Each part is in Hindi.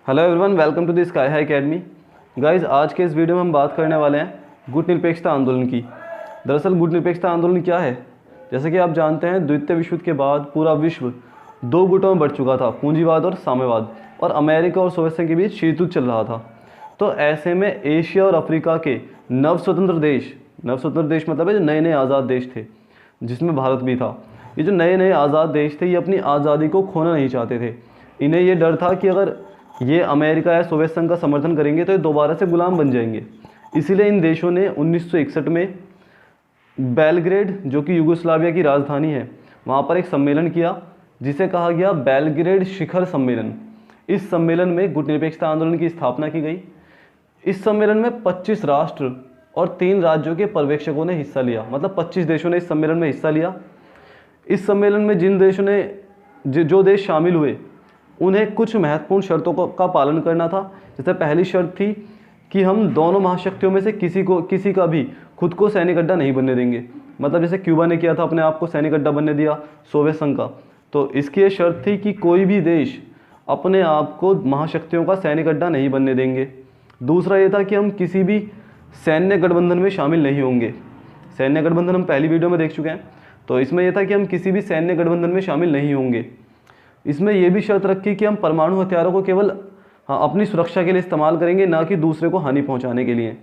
Hello everyone, welcome to the sky high academy. Guys, आज के इस वीडियो में हम बात करने वाले हैं गुट निरपेक्षता आंदोलन की। दरअसल गुट निरपेक्षता आंदोलन क्या है? जैसे कि आप जानते हैं, द्वितीय विश्व युद्ध के बाद पूरा विश्व दो गुटों में बढ़ चुका था, पूंजीवाद और साम्यवाद, और अमेरिका और सोवियत संघ के बीच शीत युद्ध चल रहा था। तो ऐसे में एशिया और अफ्रीका के नव स्वतंत्र देश मतलब है जो नए नए आज़ाद देश थे, जिसमें भारत भी था। ये जो नए नए आज़ाद देश थे, ये अपनी आज़ादी को खोना नहीं चाहते थे। इन्हें ये डर था कि अगर ये अमेरिका या सोवियत संघ का समर्थन करेंगे तो ये दोबारा से गुलाम बन जाएंगे। इसीलिए इन देशों ने 1961 में बेलग्रेड, जो कि यूगोस्लाविया की राजधानी है, वहाँ पर एक सम्मेलन किया जिसे कहा गया बेलग्रेड शिखर सम्मेलन। इस सम्मेलन में गुट निरपेक्षता आंदोलन की स्थापना की गई। इस सम्मेलन में 25 राष्ट्र और 3 राज्यों के पर्यवेक्षकों ने हिस्सा लिया, मतलब 25 देशों ने इस सम्मेलन में हिस्सा लिया। इस सम्मेलन में जिन देशों ने जो देश शामिल हुए, उन्हें कुछ महत्वपूर्ण शर्तों का पालन करना था। जैसे पहली शर्त थी कि हम दोनों महाशक्तियों में से किसी का भी खुद को सैनिक अड्डा नहीं बनने देंगे। मतलब जैसे क्यूबा ने किया था, अपने आप को सैनिक अड्डा बनने दिया सोवियत संघ का, तो इसकी ये शर्त थी कि कोई भी देश अपने आप को महाशक्तियों का सैनिक अड्डा नहीं बनने देंगे। दूसरा ये था कि हम किसी भी सैन्य गठबंधन में शामिल नहीं होंगे। सैन्य गठबंधन हम पहली वीडियो में देख चुके हैं, तो इसमें यह था कि हम किसी भी सैन्य गठबंधन में शामिल नहीं होंगे। इसमें यह भी शर्त रखी कि हम परमाणु हथियारों को केवल अपनी सुरक्षा के लिए इस्तेमाल करेंगे, ना कि दूसरे को हानि पहुंचाने के लिए।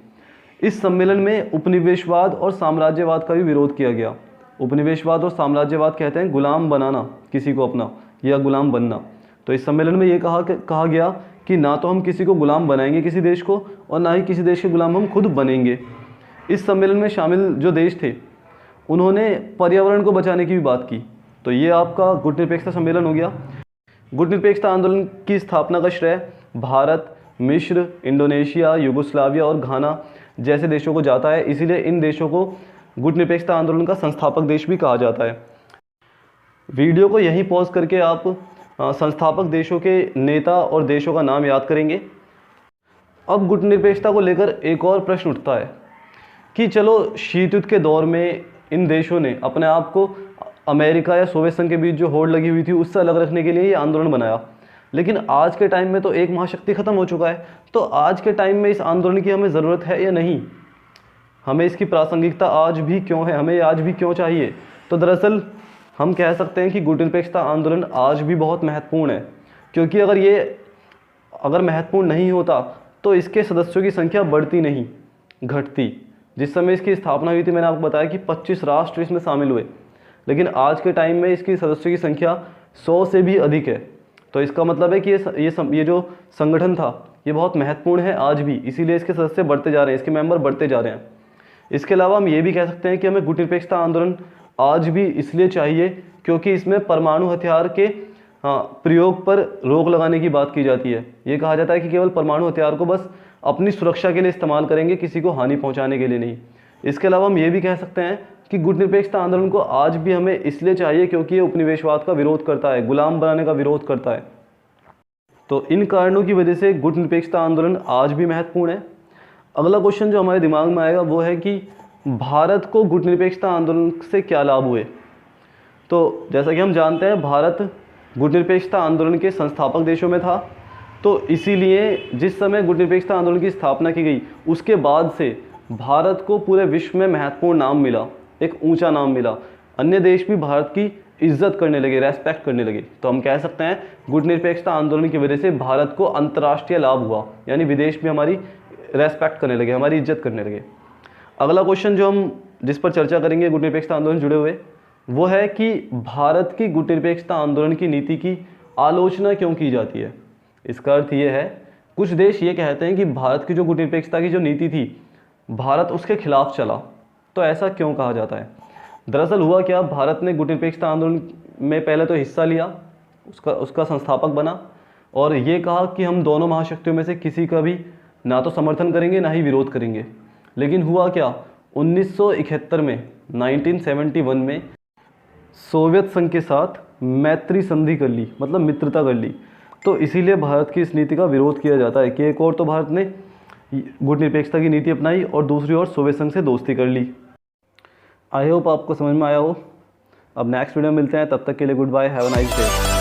इस सम्मेलन में उपनिवेशवाद और साम्राज्यवाद का भी विरोध किया गया। उपनिवेशवाद और साम्राज्यवाद कहते हैं गुलाम बनाना किसी को अपना, या गुलाम बनना। तो इस सम्मेलन में ये कहा गया कि ना तो हम किसी को गुलाम बनाएंगे किसी देश को, और ना ही किसी देश के गुलाम हम खुद बनेंगे। इस सम्मेलन में शामिल जो देश थे, उन्होंने पर्यावरण को बचाने की भी बात की। तो ये आपका गुट निरपेक्षता सम्मेलन हो गया। गुट निरपेक्षता आंदोलन की स्थापना का श्रेय भारत, मिस्र, इंडोनेशिया, यूगोस्लाविया और घाना जैसे देशों को जाता है। इसीलिए इन देशों को गुट निरपेक्षता आंदोलन का संस्थापक देश भी कहा जाता है। वीडियो को यहीं पॉज करके आप संस्थापक देशों के नेता और देशों का नाम याद करेंगे। अब गुट निरपेक्षता को लेकर एक और प्रश्न उठता है कि चलो, शीत युद्ध के दौर में इन देशों ने अपने आप को अमेरिका या सोवियत संघ के बीच जो होड़ लगी हुई थी उससे अलग रखने के लिए ये आंदोलन बनाया, लेकिन आज के टाइम में तो एक महाशक्ति खत्म हो चुका है। तो आज के टाइम में इस आंदोलन की हमें ज़रूरत है या नहीं? हमें इसकी प्रासंगिकता आज भी क्यों है? हमें आज भी क्यों चाहिए? तो दरअसल हम कह सकते हैं कि गुट निरपेक्षता आंदोलन आज भी बहुत महत्वपूर्ण है, क्योंकि अगर महत्वपूर्ण नहीं होता तो इसके सदस्यों की संख्या बढ़ती नहीं, घटती। जिस समय इसकी स्थापना हुई थी, मैंने आपको बताया कि 25 राष्ट्र इसमें शामिल हुए, लेकिन आज के टाइम में इसकी सदस्यों की संख्या 100 से भी अधिक है। तो इसका मतलब है कि ये जो संगठन था, ये बहुत महत्वपूर्ण है आज भी, इसीलिए इसके सदस्य बढ़ते जा रहे हैं, इसके मेंबर बढ़ते जा रहे हैं। इसके अलावा हम ये भी कह सकते हैं कि हमें गुट निरपेक्षता आंदोलन आज भी इसलिए चाहिए क्योंकि इसमें परमाणु हथियार के प्रयोग पर रोक लगाने की बात की जाती है। ये कहा जाता है कि केवल परमाणु हथियार को बस अपनी सुरक्षा के लिए इस्तेमाल करेंगे, किसी को हानि पहुंचाने के लिए नहीं। इसके अलावा हम ये भी कह सकते हैं कि गुट निरपेक्षता आंदोलन को आज भी हमें इसलिए चाहिए क्योंकि ये उपनिवेशवाद का विरोध करता है, गुलाम बनाने का विरोध करता है। तो इन कारणों की वजह से गुट निरपेक्षता आंदोलन आज भी महत्वपूर्ण है। अगला क्वेश्चन जो हमारे दिमाग में आएगा वो है कि भारत को गुट निरपेक्षता आंदोलन से क्या लाभ हुए? तो जैसा कि हम जानते हैं, भारत गुट निरपेक्षता आंदोलन के संस्थापक देशों में था। तो इसीलिए जिस समय गुट निरपेक्षता आंदोलन की स्थापना की गई, उसके बाद से भारत को पूरे विश्व में महत्वपूर्ण नाम मिला, एक ऊंचा नाम मिला। अन्य देश भी भारत की इज्जत करने लगे, रेस्पेक्ट करने लगे। तो हम कह सकते हैं गुट निरपेक्षता आंदोलन की वजह से भारत को अंतर्राष्ट्रीय लाभ हुआ, यानी विदेश भी हमारी रेस्पेक्ट करने लगे, हमारी इज्जत करने लगे। अगला क्वेश्चन जिस पर चर्चा करेंगे गुट निरपेक्षता आंदोलन जुड़े हुए, वो है कि भारत की गुट निरपेक्षता आंदोलन की नीति की आलोचना क्यों की जाती है? इसका अर्थ ये है, कुछ देश ये कहते हैं कि भारत की जो गुट निरपेक्षता की जो नीति थी, भारत उसके खिलाफ चला। तो ऐसा क्यों कहा जाता है? दरअसल हुआ क्या, भारत ने गुट निरपेक्षता आंदोलन में पहले तो हिस्सा लिया, उसका संस्थापक बना, और ये कहा कि हम दोनों महाशक्तियों में से किसी का भी ना तो समर्थन करेंगे ना ही विरोध करेंगे। लेकिन हुआ क्या, 1971 में 1971 में सोवियत संघ के साथ मैत्री संधि कर ली, मतलब मित्रता कर ली। तो इसीलिए भारत की इस नीति का विरोध किया जाता है कि एक और तो भारत ने गुट निरपेक्षता की नीति अपनाई और दूसरी ओर सोवियत संघ से दोस्ती कर ली। आई होप आपको समझ में आया हो। अब नेक्स्ट वीडियो में मिलते हैं, तब तक के लिए goodbye, have a nice day.